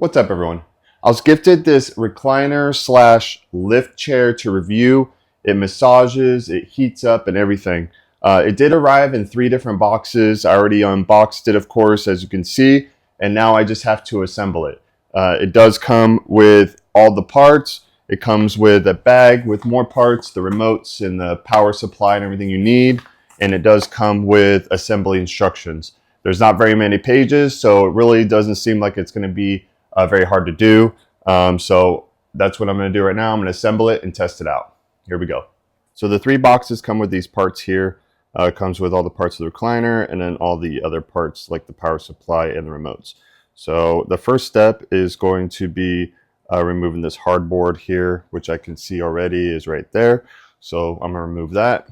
What's up, everyone? I was gifted this recliner slash lift chair to review. It massages, it heats up, and everything. It did arrive in 3 different boxes. I already unboxed it, of course, as you can see, and now I just have to assemble it. It does come with all the parts. It comes with a bag with more parts, the remotes and the power supply and everything you need, and it does come with assembly instructions. There's not very many pages, so it really doesn't seem like it's going to be very hard to do. So that's what I'm going to do right now. I'm going to assemble it and test it out. Here we go. So the 3 boxes come with these parts here. It comes with all the parts of the recliner and then all the other parts like the power supply and the remotes. So the first step is going to be removing this hardboard here, which I can see already is right there. So I'm going to remove that.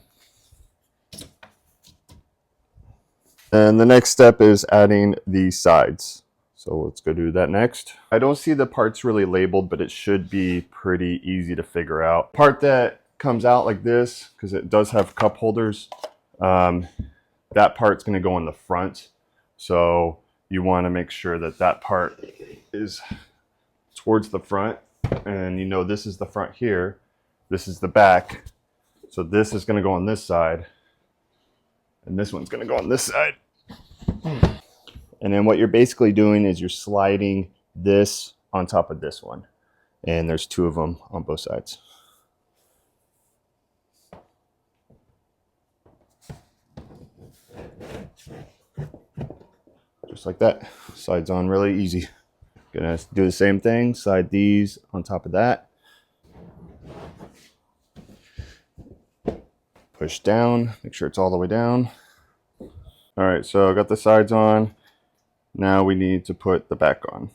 And the next step is adding the sides. So let's go do that next. I don't see the parts really labeled, but it should be pretty easy to figure out. Part that comes out like this, because it does have cup holders, that part's going to go in the front. So you want to make sure that that part is towards the front. And you know this is the front here. This is the back. So this is going to go on this side. And this one's going to go on this side. And then what you're basically doing is you're sliding this on top of this one. And there's 2 of them on both sides. Just like that. Slides on really easy. Gonna do the same thing. Slide these on top of that. Push down. Make sure it's all the way down. All right, so I got the sides on. Now we need to put the back on.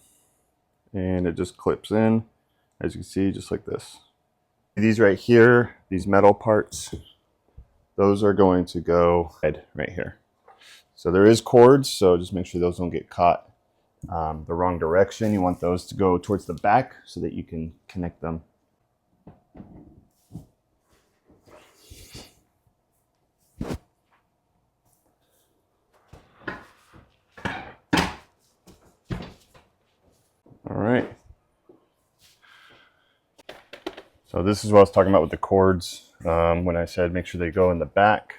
And it just clips in, as you can see, just like this. These right here, these metal parts, those are going to go right here. So there is cords, so just make sure those don't get caught the wrong direction. You want those to go towards the back so that you can connect them. All right. So this is what I was talking about with the cords. When I said make sure they go in the back,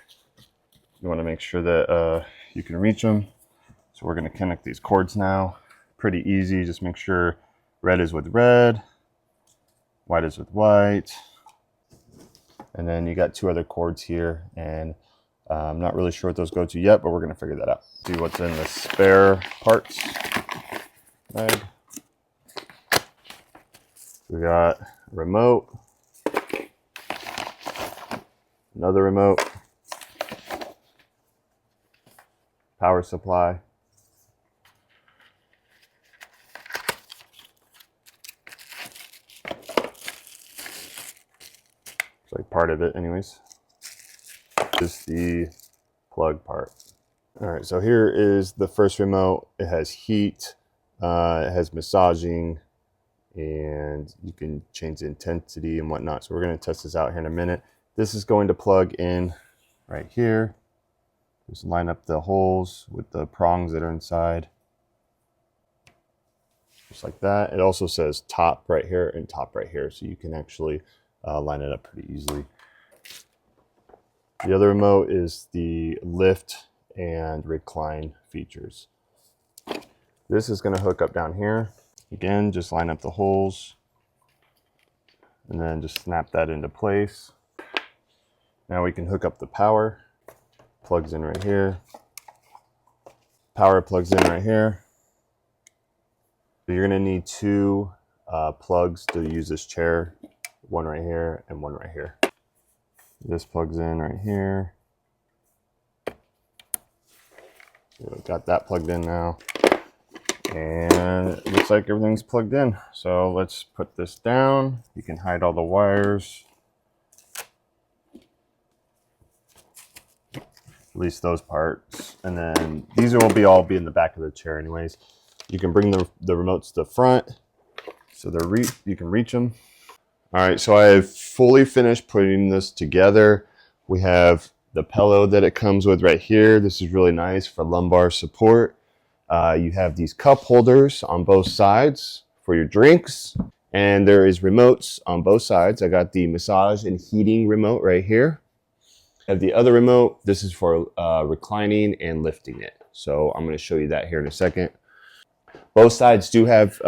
you want to make sure that you can reach them. So we're going to connect these cords now. Pretty easy. Just make sure red is with red, white is with white. And then you got 2 other cords here, and I'm not really sure what those go to yet, but we're going to figure that out. See what's in the spare parts bag. We got a remote, another remote, power supply, it's like part of it anyways. This is the plug part. All right, so here is the first remote. It has heat, it has massaging, and you can change the intensity and whatnot. So we're going to test this out here in a minute. This is going to plug in right here. Just line up the holes with the prongs that are inside. Just like that. It also says top right here and top right here, so you can actually line it up pretty easily. The other remote is the lift and recline features. This is going to hook up down here. Again, just line up the holes and then just snap that into place. Now we can hook up the power. Plugs in right here. Power plugs in right here. So you're going to need 2 plugs to use this chair. One right here and one right here. This plugs in right here. So got that plugged in now. And it looks like everything's plugged in. So let's put this down. You can hide all the wires. At least those parts. And then these will all be in the back of the chair anyways. You can bring the remotes to the front so you can reach them. All right, so I have fully finished putting this together. We have the pillow that it comes with right here. This is really nice for lumbar support. You have these cup holders on both sides for your drinks, and there is remotes on both sides. I got the massage and heating remote right here. I have the other remote. This is for reclining and lifting it. So I'm going to show you that here in a second. Both sides do have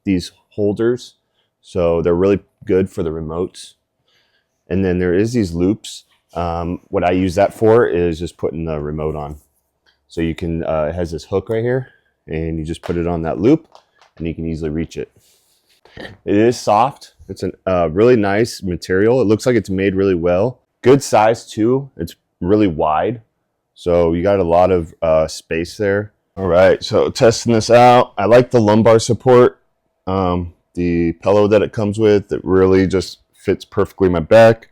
these holders, so they're really good for the remotes. And then there is these loops. What I use that for is just putting the remote on. So you can, it has this hook right here, and you just put it on that loop, and you can easily reach it. It is soft. It's a really nice material. It looks like it's made really well. Good size too. It's really wide, so you got a lot of space there. All right, so testing this out. I like the lumbar support. The pillow that it comes with, it really just fits perfectly my back.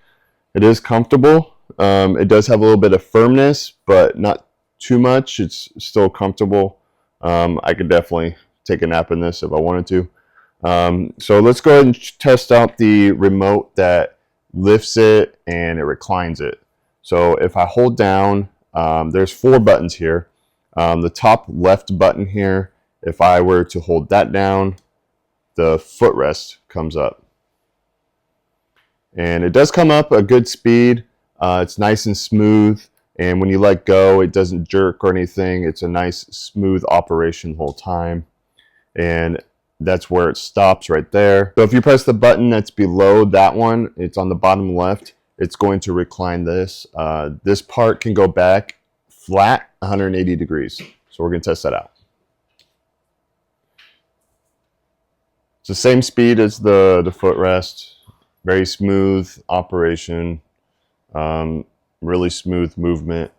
It is comfortable. It does have a little bit of firmness, but not too much. It's still comfortable. I could definitely take a nap in this if I wanted to. So let's go ahead and test out the remote that lifts it and it reclines it. So if I hold down, there's 4 buttons here. The top left button here, if I were to hold that down, the footrest comes up. And it does come up a good speed. It's nice and smooth. And when you let go, it doesn't jerk or anything. It's a nice, smooth operation the whole time. And that's where it stops right there. So if you press the button that's below that one, it's on the bottom left, it's going to recline this. This part can go back flat 180 degrees. So we're going to test that out. It's the same speed as the footrest. Very smooth operation. Really smooth movement.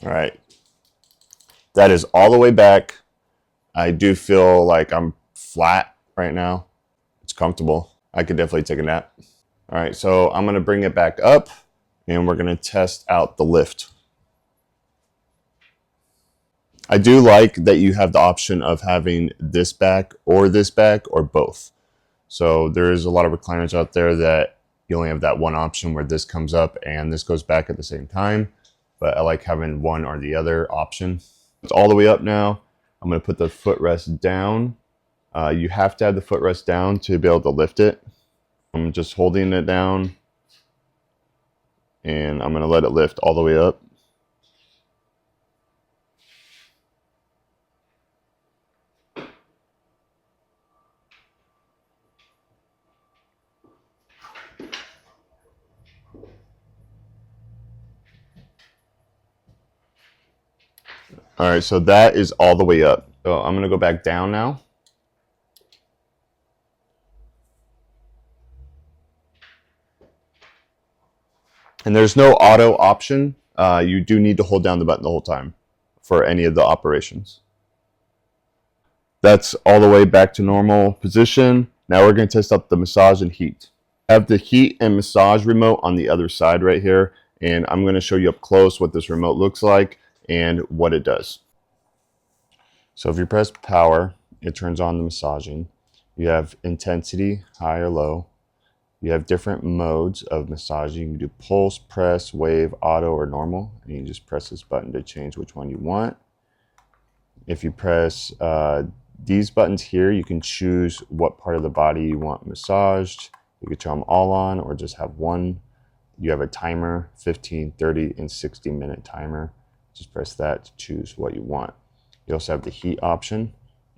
All right. That is all the way back. I do feel like I'm flat right now. It's comfortable. I could definitely take a nap. All right, so I'm going to bring it back up and we're going to test out the lift. I do like that you have the option of having this back or both. So there is a lot of recliners out there that you only have that one option where this comes up and this goes back at the same time. But I like having one or the other option. It's all the way up now. I'm going to put the footrest down. You have to have the footrest down to be able to lift it. I'm just holding it down and I'm going to let it lift all the way up. All right, so that is all the way up. So I'm going to go back down now. And there's no auto option. You do need to hold down the button the whole time for any of the operations. That's all the way back to normal position. Now we're going to test out the massage and heat. I have the heat and massage remote on the other side right here. And I'm going to show you up close what this remote looks like and what it does. So if you press power, it turns on the massaging. You have intensity, high or low. You have different modes of massaging. You can do pulse, press, wave, auto, or normal. And you can just press this button to change which one you want. If you press these buttons here, you can choose what part of the body you want massaged. You can turn them all on or just have one. You have a timer, 15, 30, and 60-minute timer. Just press that to choose what you want. You also have the heat option,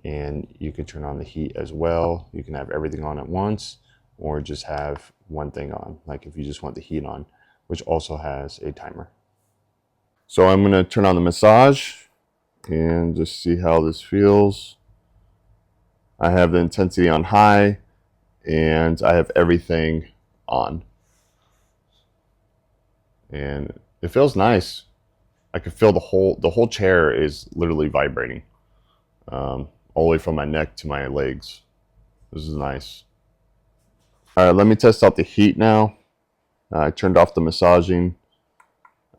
and you can turn on the heat as well. You can have everything on at once, or just have one thing on, like if you just want the heat on, which also has a timer. So I'm going to turn on the massage and just see how this feels. I have the intensity on high, and I have everything on. And it feels nice. I can feel the whole chair is literally vibrating, all the way from my neck to my legs. This is nice. All right, let me test out the heat now. I turned off the massaging.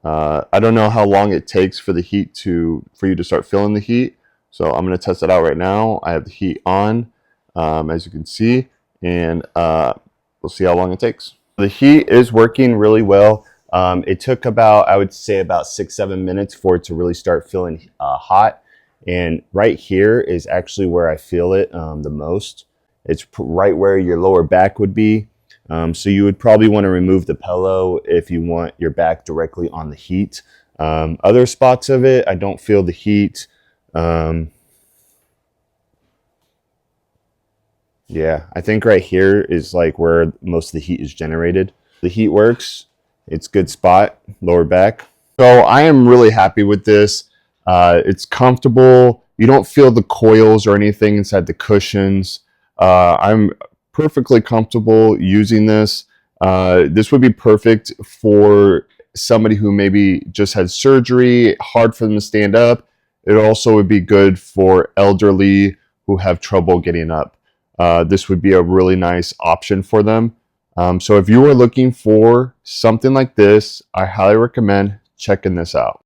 I don't know how long it takes for the heat for you to start feeling the heat. So I'm going to test it out right now. I have the heat on, as you can see, and we'll see how long it takes. The heat is working really well. It took about, I would say about 6-7 minutes for it to really start feeling hot. And right here is actually where I feel it the most. It's right where your lower back would be. So you would probably want to remove the pillow if you want your back directly on the heat. Other spots of it, I don't feel the heat. Yeah, I think right here is like where most of the heat is generated. The heat works. It's a good spot, lower back. So I am really happy with this. It's comfortable. You don't feel the coils or anything inside the cushions. I'm perfectly comfortable using this. This would be perfect for somebody who maybe just had surgery, hard for them to stand up. It also would be good for elderly who have trouble getting up. This would be a really nice option for them. So if you are looking for something like this, I highly recommend checking this out.